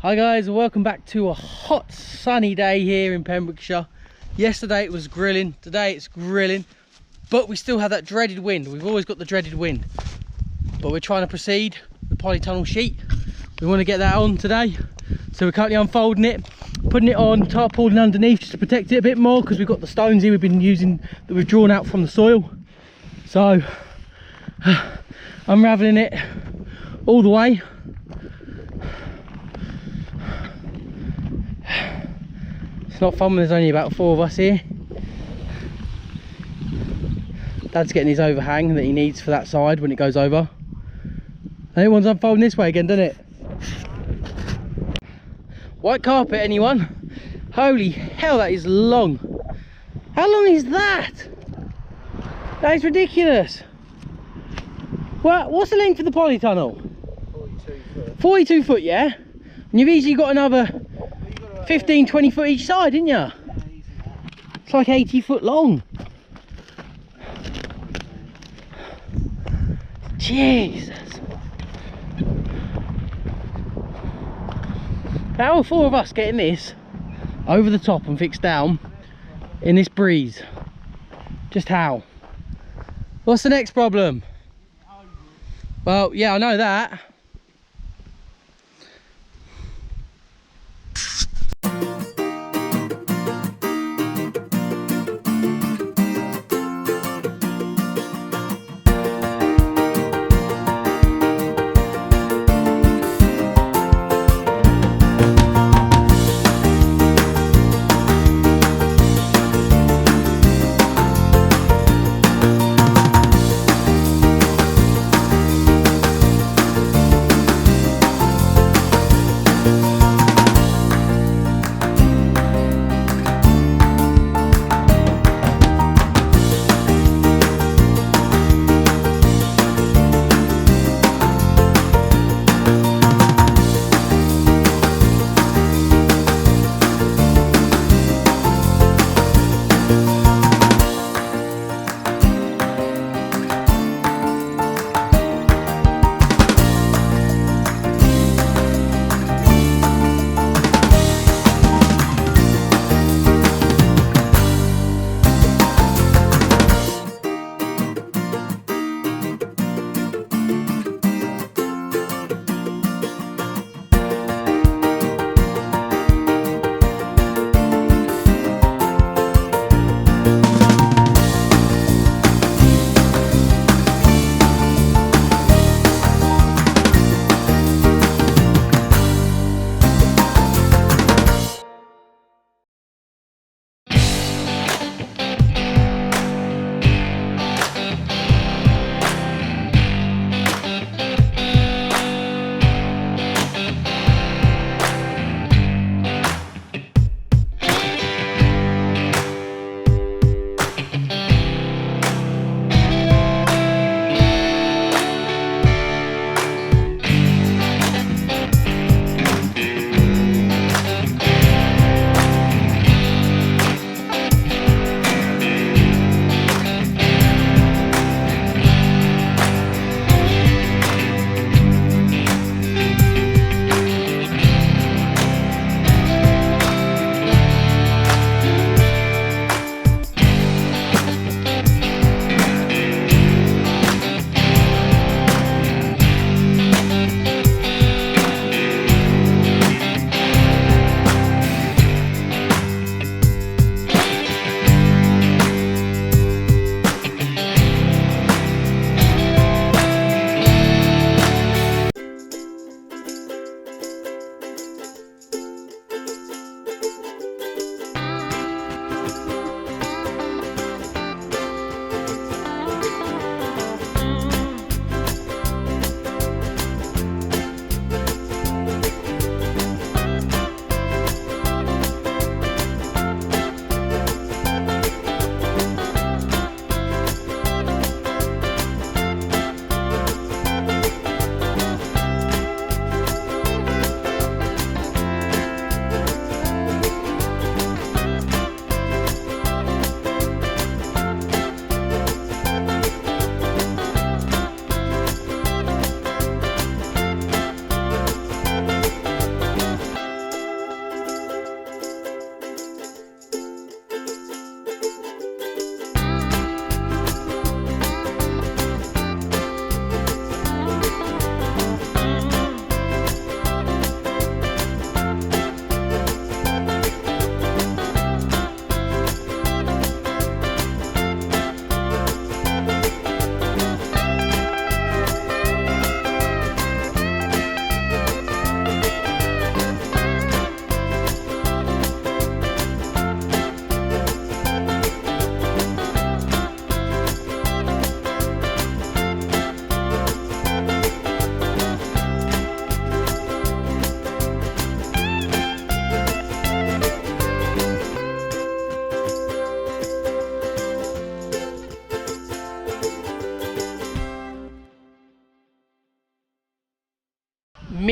Hi guys, welcome back to a hot sunny day here in Pembrokeshire. Yesterday it was grilling, today it's grilling, but we still have that dreaded wind. We've always got the dreaded wind, but we're trying to proceed the polytunnel sheet. We want to get that on today, so we're currently unfolding it, putting it on, tarpaulin underneath just to protect it a bit more, because we've got the stones here we've been using that we've drawn out from the soil. So unraveling it all the way. It's not fun when there's only about 4 of us here. Dad's getting his overhang that he needs for that side when it goes over. And everyone's unfolding this way again, doesn't it? White carpet, anyone? Holy hell, that is long. How long is that? That is ridiculous. What's the length of the polytunnel? 42 foot. 42 foot, yeah? And you've easily got another 15, 20 foot each side, didn't you? Yeah, easy. It's like 80 foot long. Jesus. How are 4 of us getting this over the top and fixed down in this breeze? Just how? What's the next problem? Well, yeah, I know that.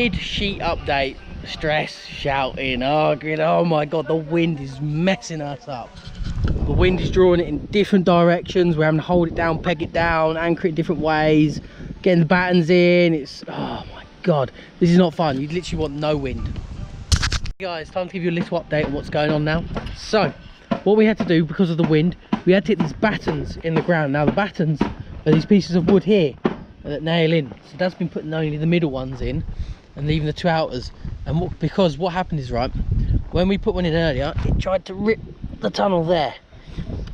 mid-sheet update. Stress, shouting, arguing. Oh my god, the wind is messing us up. The wind is drawing it in different directions. We're having to hold it down, peg it down, anchor it different ways, getting the battens in. It's, oh my god, this is not fun. You literally want no wind. Guys, time to give you a little update on what's going on now. So what we had to do because of the wind, we had to hit these battens in the ground. Now the battens are these pieces of wood here that nail in. So Dad's been putting only the middle ones in and leaving the two outers. And because what happened is, right, when we put one in earlier, it tried to rip the tunnel there,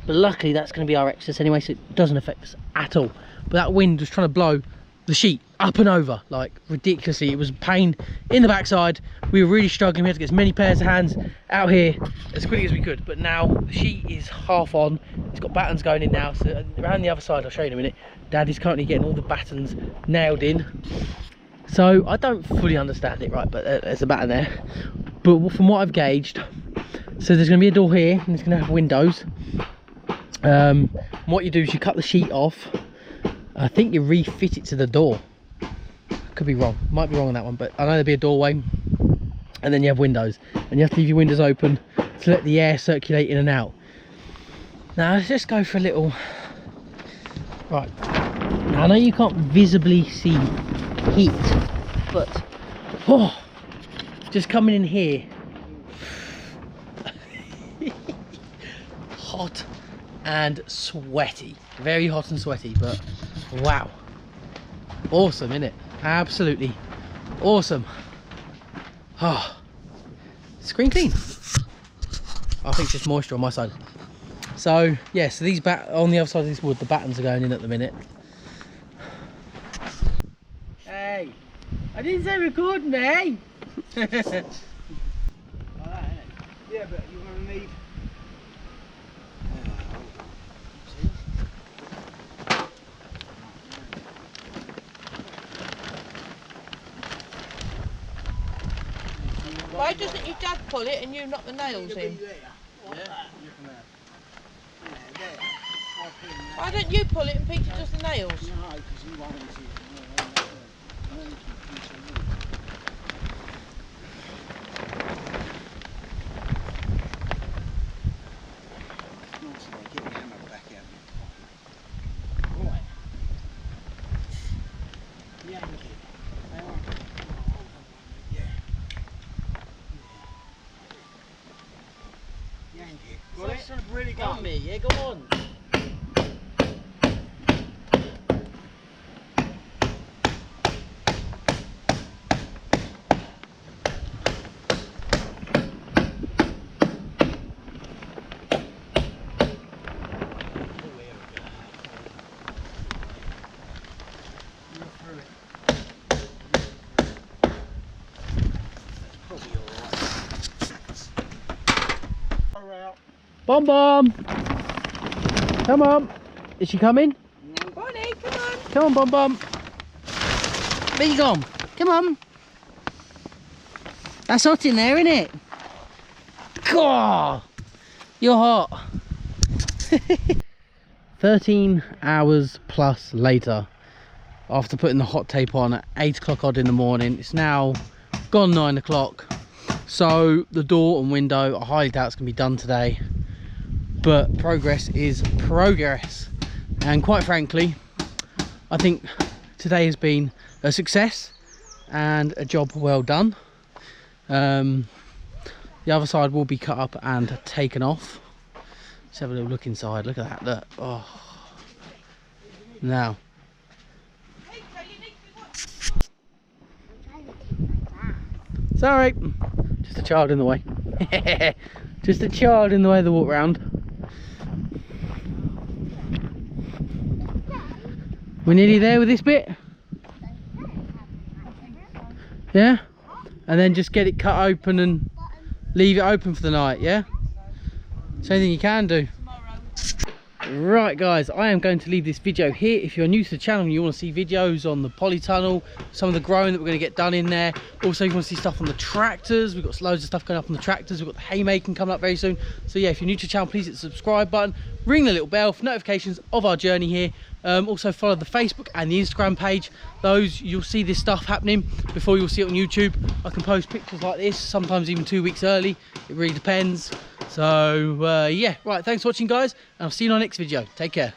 but luckily that's going to be our excess anyway, so it doesn't affect us at all. But that wind was trying to blow the sheet up and over like ridiculously. It was a pain in the backside. We were really struggling. We had to get as many pairs of hands out here as quickly as we could. But now the sheet is half on. It's got battens going in now, so around the other side, I'll show you in a minute. Dad is currently getting all the battens nailed in. So I don't fully understand it, right, but there's a batten there. But from what I've gauged, so there's going to be a door here and it's going to have windows. What you do is you cut the sheet off. I think you refit it to the door. Could be wrong, might be wrong on that one, but I know there'll be a doorway and then you have windows, and you have to leave your windows open to let the air circulate in and out. Now let's just go for a little, right, now I know you can't visibly see heat, but oh, just coming in here, hot and sweaty, very hot and sweaty, but wow, awesome, isn't it? Absolutely awesome. Oh, screen clean. I think it's just moisture on my side. So yeah, so these on the other side of this wood, the battens are going in at the minute. Hey, I didn't say record me. Yeah, but you're going to need... Why doesn't your dad pull it and you knock the nails in? Why don't you pull it and Peter does the nails? No, because he won't see it. Get the hammer back out. Right. Yank it. Yank it. Got it? Sort of really Go. me, yeah, go on. Bomb bomb! Come on! Is she coming? Bonnie, come on! Come on, bomb bomb! Where you gone? Come on! That's hot in there, isn't it? God! You're hot! 13 hours plus later, after putting the hot tape on at 8 o'clock odd in the morning, it's now gone 9 o'clock. So the door and window, I highly doubt it's going to be done today. But progress is progress, and quite frankly I think today has been a success and a job well done. The other side will be cut up and taken off. Let's have a little look inside. Look at that, look. Oh, now sorry, just a child in the way. Just a child in the way of the walk round. We're nearly there with this bit. Yeah? And then just get it cut open and leave it open for the night, yeah? It's anything you can do. Right guys, I am going to leave this video here. If you're new to the channel and you want to see videos on the polytunnel, some of the growing that we're going to get done in there, also if you want to see stuff on the tractors, we've got loads of stuff going up on the tractors, we've got the haymaking coming up very soon. So yeah, if you're new to the channel, please hit the subscribe button, ring the little bell for notifications of our journey here. Also follow the Facebook and the Instagram page. Those, you'll see this stuff happening before you'll see it on YouTube. I can post pictures like this, sometimes even 2 weeks early. It really depends. So yeah, right, thanks for watching guys, and I'll see you in our next video. Take care.